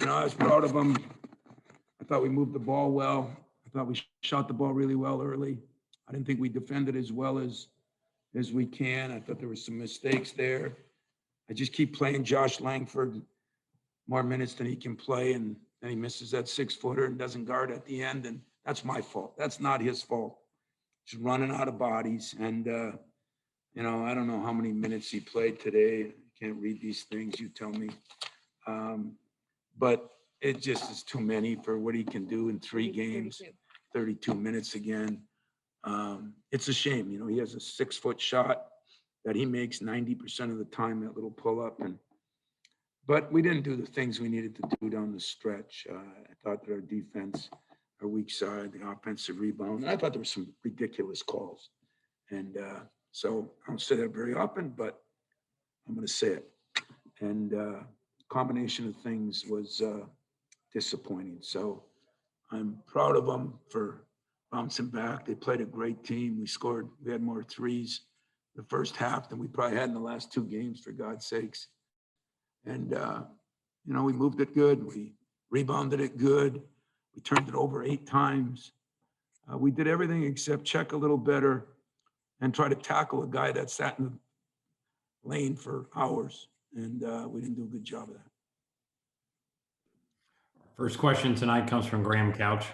I was proud of them. I thought we moved the ball well. I thought we shot the ball really well early. I didn't think we defended as well as we can. I thought there were some mistakes there. I just keep playing Josh Langford more minutes than he can play, and then he misses that 6-footer and doesn't guard at the end, and that's my fault. That's not his fault. Just running out of bodies, and I don't know how many minutes he played today. I can't read these things. You tell me. But it just is too many for what he can do in 3 games. 32 minutes again. It's a shame. He has a 6-foot shot that he makes 90% of the time, that little pull up. But we didn't do the things we needed to do down the stretch. I thought that our defense, our weak side, the offensive rebound, and I thought there were some ridiculous calls. And so I don't say that very often, but I'm going to say it. And combination of things was disappointing. So I'm proud of them for bouncing back. They played a great team. We had more threes the first half than we probably had in the last 2 games, for God's sakes. And, we moved it good. We rebounded it good. We turned it over 8 times. We did everything except check a little better and try to tackle a guy that sat in the lane for hours. And we didn't do a good job of that. First question tonight comes from Graham Couch.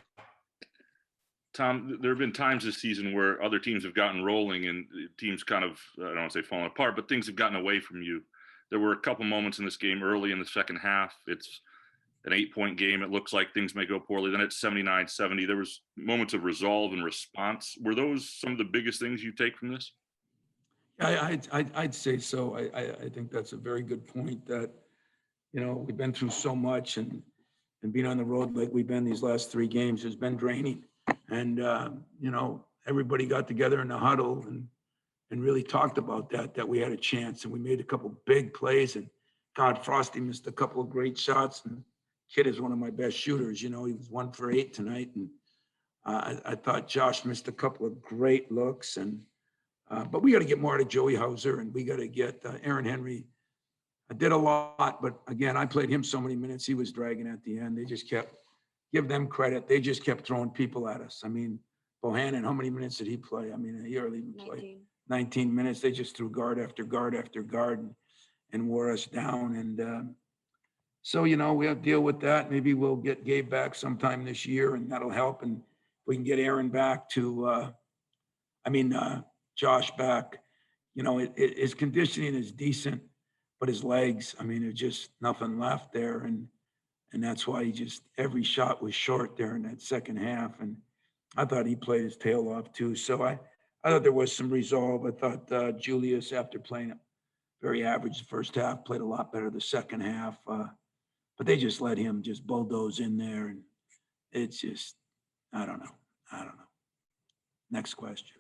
Tom, there have been times this season where other teams have gotten rolling and teams kind of, I don't want to say falling apart, but things have gotten away from you. There were a couple moments in this game early in the second half. It's an 8-point game. It looks like things may go poorly. Then it's 79-70. There was moments of resolve and response. Were those some of the biggest things you take from this? I'd say so. I think that's a very good point that, we've been through so much and being on the road like we've been these last 3 games has been draining. And, everybody got together in the huddle and really talked about that we had a chance, and we made a couple big plays, and God, Frosty missed a couple of great shots, and Kid is one of my best shooters. He was 1 for 8 tonight. And I thought Josh missed a couple of great looks, but we got to get more out of Joey Hauser, and we got to get Aaron Henry. I did a lot, but again, I played him so many minutes. He was dragging at the end. They just kept, give them credit. They just kept throwing people at us. I mean, Bohannon, how many minutes did he play? I mean, he hardly even played 19 minutes. They just threw guard after guard after guard and wore us down. And so, we have to deal with that. Maybe we'll get Gabe back sometime this year, and that'll help. And if we can get Aaron back Josh back, his conditioning is decent, but his legs, there's just nothing left there. And that's why every shot was short there in that second half. And I thought he played his tail off too. So I thought there was some resolve. I thought Julius, after playing very average the first half, played a lot better the second half. But they just let him just bulldoze in there. And it's just, I don't know. Next question.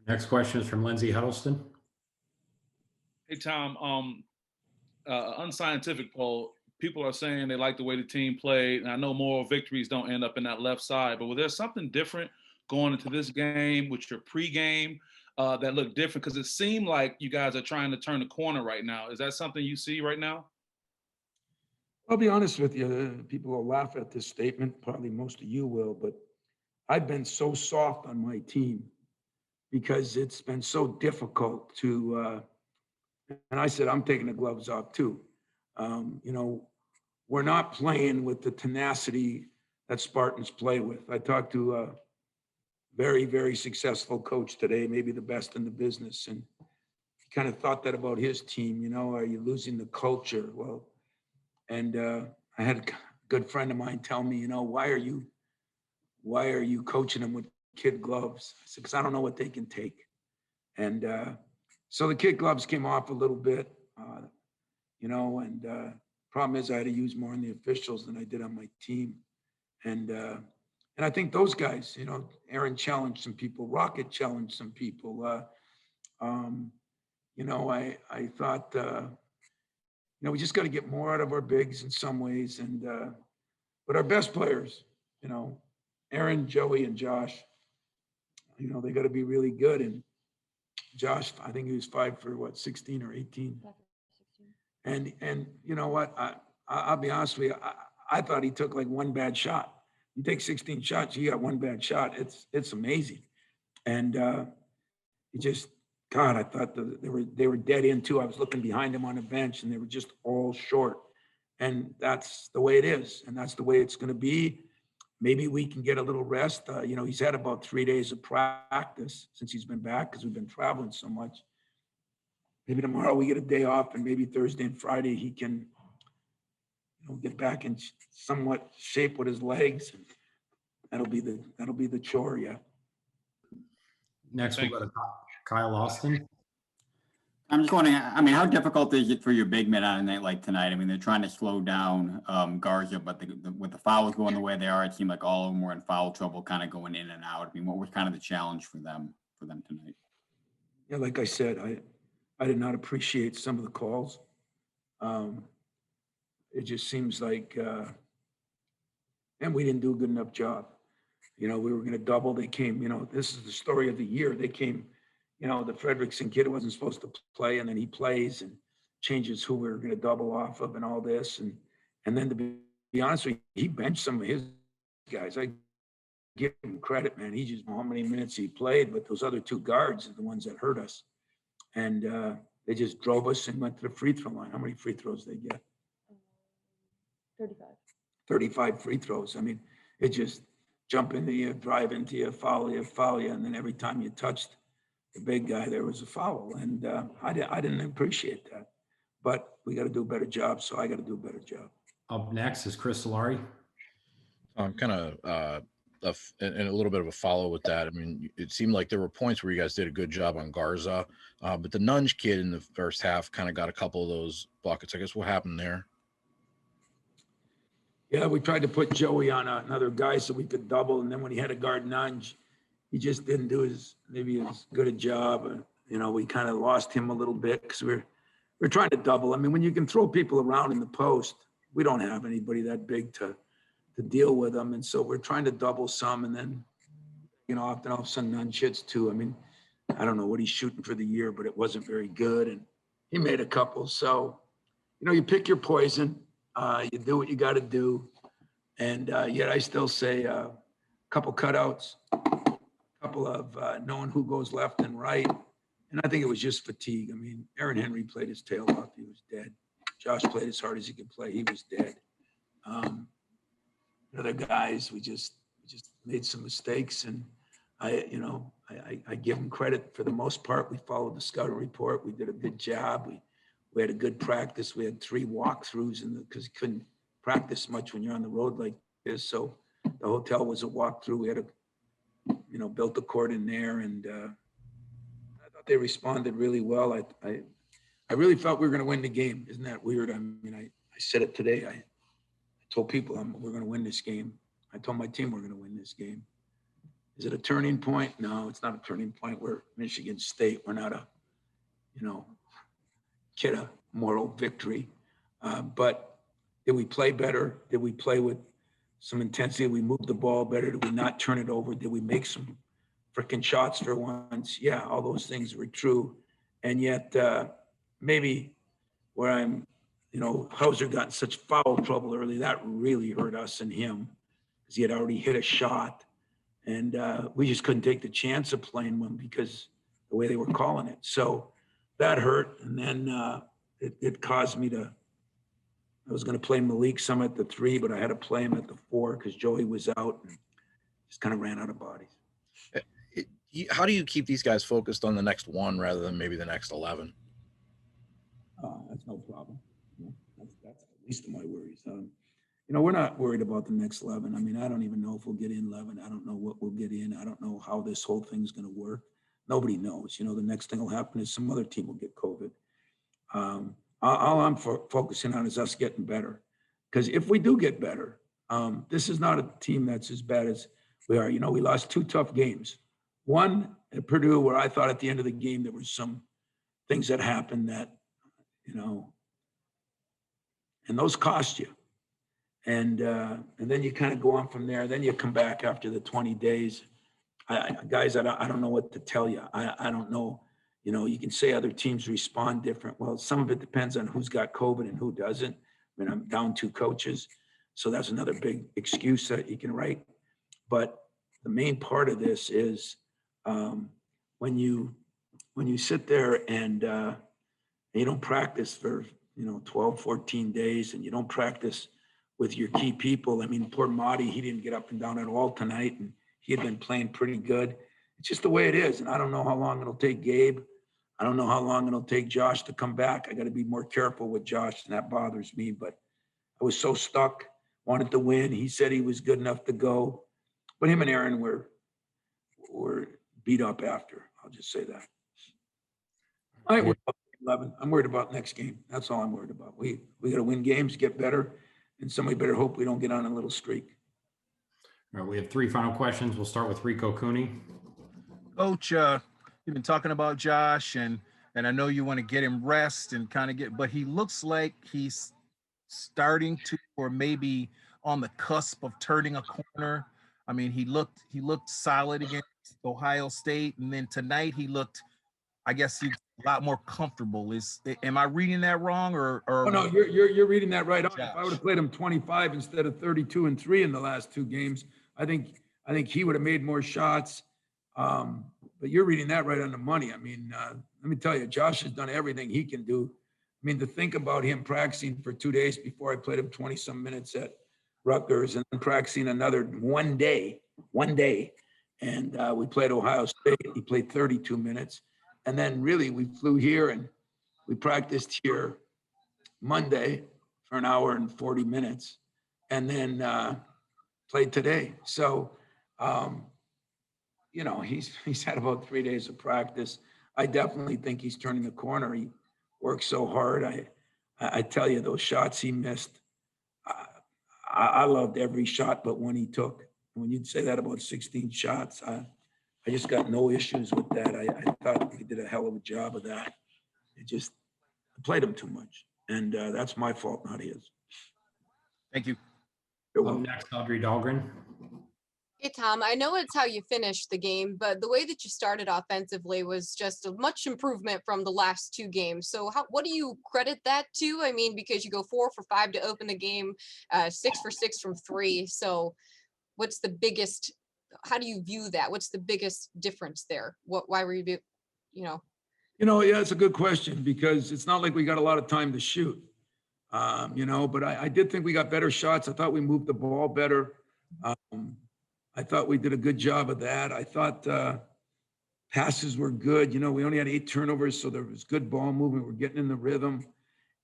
Next question is from Lindsey Huddleston. Hey, Tom, unscientific poll. People are saying they like the way the team played. And I know moral victories don't end up in that left side, but was there something different going into this game with your pregame that looked different? Because it seemed like you guys are trying to turn the corner right now. Is that something you see right now? I'll be honest with you. People will laugh at this statement. Probably most of you will, but I've been so soft on my team because it's been so difficult to, and I said, I'm taking the gloves off too. We're not playing with the tenacity that Spartans play with. I talked to a very, very successful coach today, maybe the best in the business. And he kind of thought that about his team, are you losing the culture? Well, and I had a good friend of mine tell me, why are you coaching them with kid gloves? I said, because I don't know what they can take. And so the kid gloves came off a little bit, and problem is I had to use more on the officials than I did on my team. And I think those guys, Aaron challenged some people, Rocket challenged some people. I thought, we just got to get more out of our bigs in some ways. And but our best players, Aaron, Joey, and Josh, they got to be really good. And Josh, I think he was 5 for 16 or 18. And you know what? I'll be honest with you. I thought he took like one bad shot. You take 16 shots, you got one bad shot. It's amazing. And it just, God, I thought they were dead in too. I was looking behind him on the bench and they were just all short. And that's the way it is. And that's the way it's going to be. Maybe we can get a little rest. He's had about 3 days of practice since he's been back because we've been traveling so much. Maybe tomorrow we get a day off and maybe Thursday and Friday he can get back in somewhat shape with his legs. And that'll be the chore, yeah. Next, we'll go to Kyle Austin. I'm just wondering, I mean, how difficult is it for your big men on a night like tonight? I mean, they're trying to slow down Garza, but with the fouls going the way they are, it seemed like all of them were in foul trouble, kind of going in and out. I mean, what was kind of the challenge for them tonight? Yeah, like I said, I did not appreciate some of the calls. It just seems like, and we didn't do a good enough job. We were going to double. They came, this is the story of the year. They came, the Fredrickson kid wasn't supposed to play, and then he plays and changes who we were going to double off of and all this. And then to be honest with you, he benched some of his guys. I give him credit, man. He just, how many minutes he played, but those other two guards are the ones that hurt us. And they just drove us and went to the free throw line. How many free throws they get? 35. 35 free throws. I mean, it just jump into you, drive into you, foul you, and then every time you touched the big guy, there was a foul. And I didn't appreciate that. But we got to do a better job, so I got to do a better job. Up next is Chris Solari. Kind of and a little bit of a follow with that. I mean, it seemed like there were points where you guys did a good job on Garza, but the Nunge kid in the first half kind of got a couple of those buckets. I guess what happened there? Yeah, we tried to put Joey on another guy so we could double, and then when he had a guard Nunge, he just didn't do maybe as good a job. We kind of lost him a little bit because we're trying to double. I mean, when you can throw people around in the post, we don't have anybody that big to deal with them, and so we're trying to double some, and then often all of a sudden Nunge hits too. I mean, I don't know what he's shooting for the year, but it wasn't very good, and he made a couple. So you pick your poison. You do what you got to do. And yet I still say a couple cutouts, a couple of knowing who goes left and right. And I think it was just fatigue. I mean, Aaron Henry played his tail off. He was dead. Josh played as hard as he could play. He was dead. Other guys, we just made some mistakes. And I give them credit for the most part. We followed the scouting report. We did a good job. We had a good practice. We had 3 walkthroughs because you couldn't practice much when you're on the road like this. So the hotel was a walkthrough. We had built a court in there, and I thought they responded really well. I really felt we were going to win the game. Isn't that weird? I mean, I said it today. I told people we're going to win this game. I told my team we're going to win this game. Is it a turning point? No, it's not a turning point. We're Michigan State. We're not a, get a moral victory. But did we play better? Did we play with some intensity? Did we move the ball better? Did we not turn it over? Did we make some freaking shots for once? Yeah, all those things were true. And yet maybe where I'm, Hauser got in such foul trouble early, that really hurt us and him because he had already hit a shot. And we just couldn't take the chance of playing one because the way they were calling it. So that hurt. And then it caused me to, I was going to play Malik some at the 3, but I had to play him at the 4 because Joey was out and just kind of ran out of bodies. How do you keep these guys focused on the next one rather than maybe the next 11? That's no problem. That's the least of my worries. We're not worried about the next 11. I mean, I don't even know if we'll get in 11. I don't know what we'll get in. I don't know how this whole thing's going to work. Nobody knows. The next thing will happen is some other team will get COVID. All I'm focusing on is us getting better. Because if we do get better, this is not a team that's as bad as we are. We lost 2 tough games. One at Purdue, where I thought at the end of the game there were some things that happened that, and those cost you. And then you kind of go on from there. Then you come back after the 20 days. Guys, I don't know what to tell you. I don't know. You can say other teams respond different. Well, some of it depends on who's got COVID and who doesn't. I mean, I'm down 2 coaches. So that's another big excuse that you can write. But the main part of this is when you sit there and you don't practice for 12, 14 days, and you don't practice with your key people. I mean, poor Marty, he didn't get up and down at all tonight, and he had been playing pretty good. It's just the way it is, and I don't know how long it'll take Gabe. I don't know how long it'll take Josh to come back. I got to be more careful with Josh, and that bothers me. But I was so stuck, wanted to win. He said he was good enough to go, but him and Aaron were beat up after. I'll just say that. I ain't worried about 11. I'm worried about next game. That's all I'm worried about. We got to win games, get better, and somebody better hope we don't get on a little streak. All right, we have 3 final questions. We'll start with Rico Cooney. Coach, you've been talking about Josh, and I know you want to get him rest and kind of but he looks like he's starting to, or maybe on the cusp of turning a corner. I mean, he looked solid against Ohio State, and then tonight he looked, I guess, he's a lot more comfortable. Am I reading that wrong, or? Oh no, you're reading that right on. If I would have played him 25 instead of 32 and 3 in the last 2 games, I think he would have made more shots. But you're reading that right on the money. I mean, let me tell you, Josh has done everything he can do. I mean, to think about him practicing for 2 days before I played him 20-some minutes at Rutgers, and then practicing another one day, and we played Ohio State. He played 32 minutes, and then really we flew here and we practiced here Monday for an hour and 40 minutes, and then played today. So, he's had about 3 days of practice. I definitely think he's turning the corner. He works so hard. I tell you, those shots he missed, I loved every shot but one he took. When you'd say that about 16 shots, I just got no issues with that. I thought he did a hell of a job of that. I played him too much, and that's my fault, not his. Thank you. You're welcome. Next, Audrey Dahlgren. Hey, Tom, I know it's how you finished the game, but the way that you started offensively was just a much improvement from the last 2 games. So what do you credit that to? I mean, because you go 4 for 5 to open the game, 6 for 6 from 3. So what's the biggest, how do you view that? What's the biggest difference there? Why were you, yeah, it's a good question, because it's not like we got a lot of time to shoot, but I did think we got better shots. I thought we moved the ball better. I thought we did a good job of that. I thought passes were good. We only had 8 turnovers, so there was good ball movement. We're getting in the rhythm.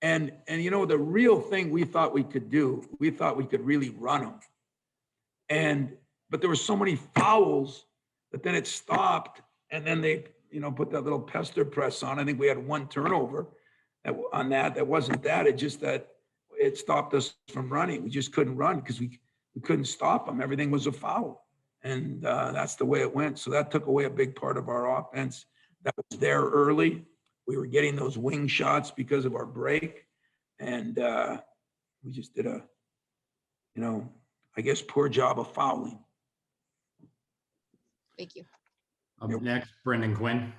And the real thing we thought we could do, we thought we could really run them. But there were so many fouls that then it stopped, and then they, put that little pester press on. I think we had 1 turnover on that. That wasn't that. It just that it stopped us from running. We just couldn't run because we couldn't stop them. Everything was a foul. And that's the way it went. So that took away a big part of our offense that was there early. We were getting those wing shots because of our break. And we just did a, I guess, poor job of fouling. thank you. Next, Brendan Quinn.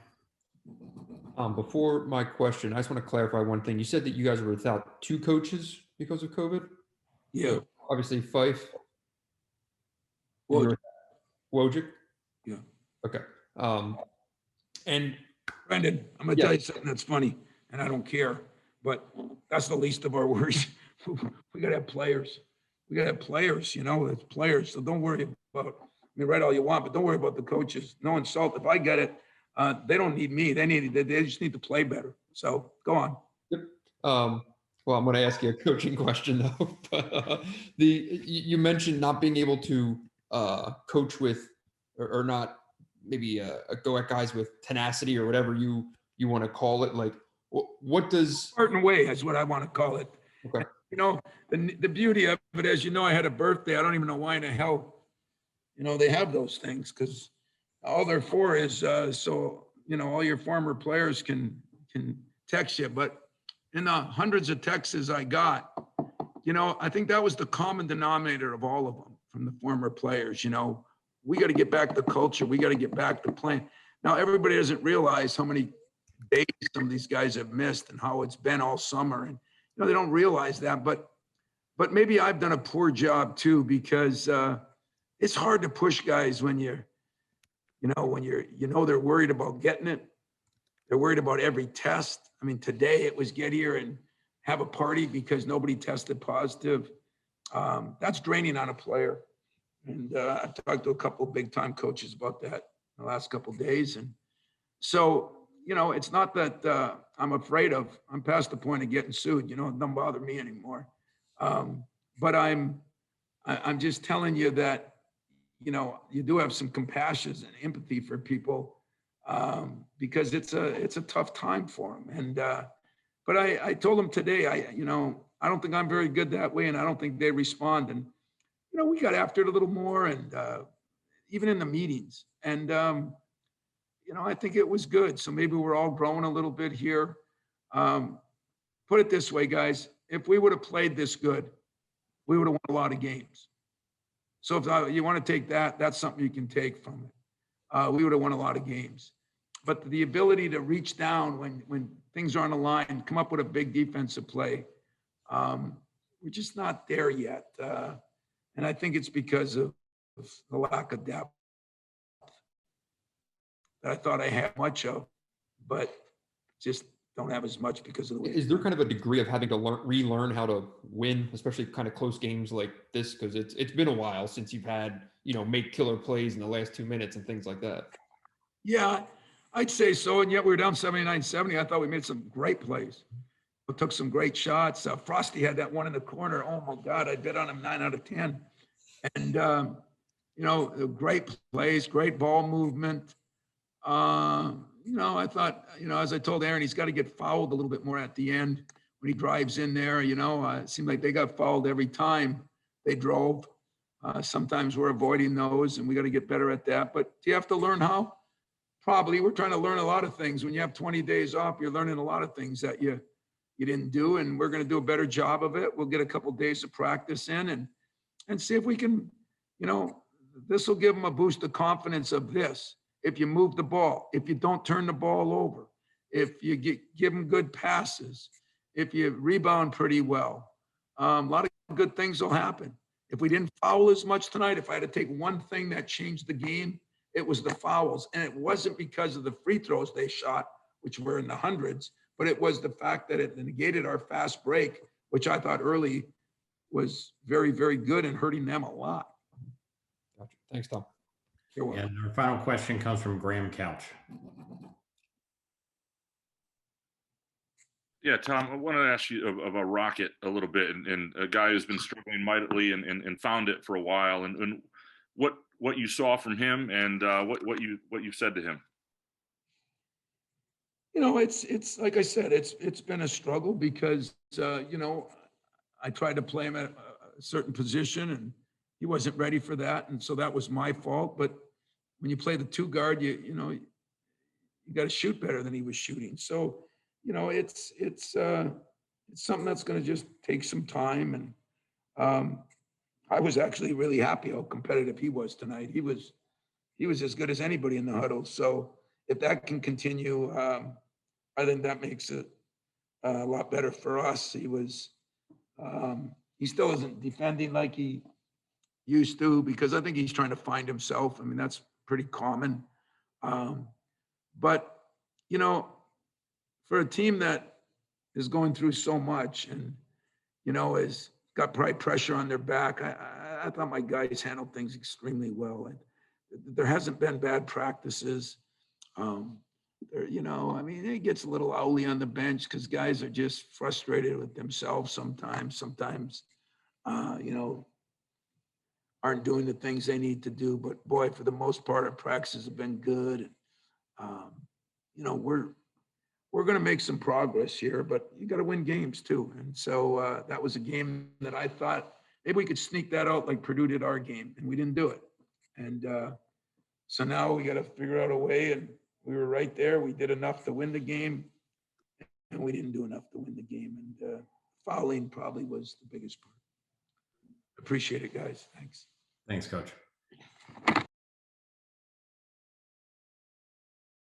Before my question, I just want to clarify one thing. You said that you guys were without 2 coaches because of COVID. Yeah. So obviously, Fife. Wojcik. Yeah. Okay. And Brendan, I'm going to tell you something that's funny, and I don't care, but that's the least of our worries. We got to have players. It's players. So don't worry about, write all you want, but don't worry about the coaches. No insult. If I get it, they don't need me. They just need to play better. So go on. Yep. Well, I'm going to ask you a coaching question though. But, you mentioned not being able to coach with, or not maybe go at guys with tenacity or whatever you want to call it. Like, what does certain way is what I want to call it. Okay. The beauty of it, as I had a birthday. I don't even know why in the hell, they have those things, because all they're for is so all your former players can text you. But in the hundreds of texts I got, I think that was the common denominator of all of them from the former players. We got to get back to culture. We got to get back to playing. Now, everybody doesn't realize how many days some of these guys have missed and how it's been all summer. And, they don't realize that. But but maybe I've done a poor job too, because it's hard to push guys when you're, they're worried about getting it. They're worried about every test. I mean, today it was get here and have a party because nobody tested positive. That's draining on a player. And I've talked to a couple of big time coaches about that in the last couple of days. And so, it's not that I'm afraid of, I'm past the point of getting sued, it don't bother me anymore. But I'm just telling you that, you do have some compassion and empathy for people because it's a tough time for them. And, but I told them today, I don't think I'm very good that way, and I don't think they respond. And, we got after it a little more, and even in the meetings. And, I think it was good. So maybe we're all growing a little bit here. Put it this way, guys, if we would have played this good, we would have won a lot of games. So if you want to take that, that's something you can take from it. We would have won a lot of games. But the ability to reach down when things are on the line, come up with a big defensive play, we're just not there yet. And I think it's because of the lack of depth that I thought I had much of, but just don't have as much because of the way. Is there kind of a degree of having to relearn how to win, especially kind of close games like this? Because it's been a while since you've had, make killer plays in the last 2 minutes and things like that. Yeah, I'd say so. And yet we were down 79-70. I thought we made some great plays. We took some great shots. Frosty had that one in the corner. Oh my God, I bet on him 9 out of 10. And, great plays, great ball movement. I thought, as I told Aaron, he's got to get fouled a little bit more at the end when he drives in there. It seemed like they got fouled every time they drove. Sometimes we're avoiding those, and we got to get better at that. But do you have to learn how? Probably. We're trying to learn a lot of things. When you have 20 days off, you're learning a lot of things that you didn't do, and we're going to do a better job of it. We'll get a couple of days of practice in and see if we can, this will give them a boost of confidence of this. If you move the ball, if you don't turn the ball over, if you give them good passes, if you rebound pretty well, a lot of good things will happen. If we didn't foul as much tonight, if I had to take one thing that changed the game, it was the fouls. And it wasn't because of the free throws they shot, which were in the hundreds, but it was the fact that it negated our fast break, which I thought early was very, very good and hurting them a lot. Gotcha. Thanks, Tom. You're welcome. And our final question comes from Graham Couch. Yeah, Tom, I wanted to ask you about Rocket a little bit, and a guy who's been struggling mightily and found it for a while, and what you saw from him, and what you said to him. It's like I said, it's been a struggle because I tried to play him at a certain position and he wasn't ready for that, and so that was my fault. But when you play the 2 guard, you got to shoot better than he was shooting. So it's something that's going to just take some time. And I was actually really happy how competitive he was tonight. He was as good as anybody in the huddle. So if that can continue, I think that makes it a lot better for us. He still isn't defending like he used to, because I think he's trying to find himself. I mean, that's pretty common. But, for a team that is going through so much and, has got probably pressure on their back, I thought my guys handled things extremely well. And there hasn't been bad practices. It gets a little owly on the bench because guys are just frustrated with themselves sometimes, aren't doing the things they need to do. But boy, for the most part, our practices have been good. We're going to make some progress here, but you got to win games too. And so that was a game that I thought maybe we could sneak that out like Purdue did our game, and we didn't do it. And so now we got to figure out a way, and we were right there. We did enough to win the game, and we didn't do enough to win the game. And fouling probably was the biggest part. Appreciate it, guys. Thanks. Thanks, Coach.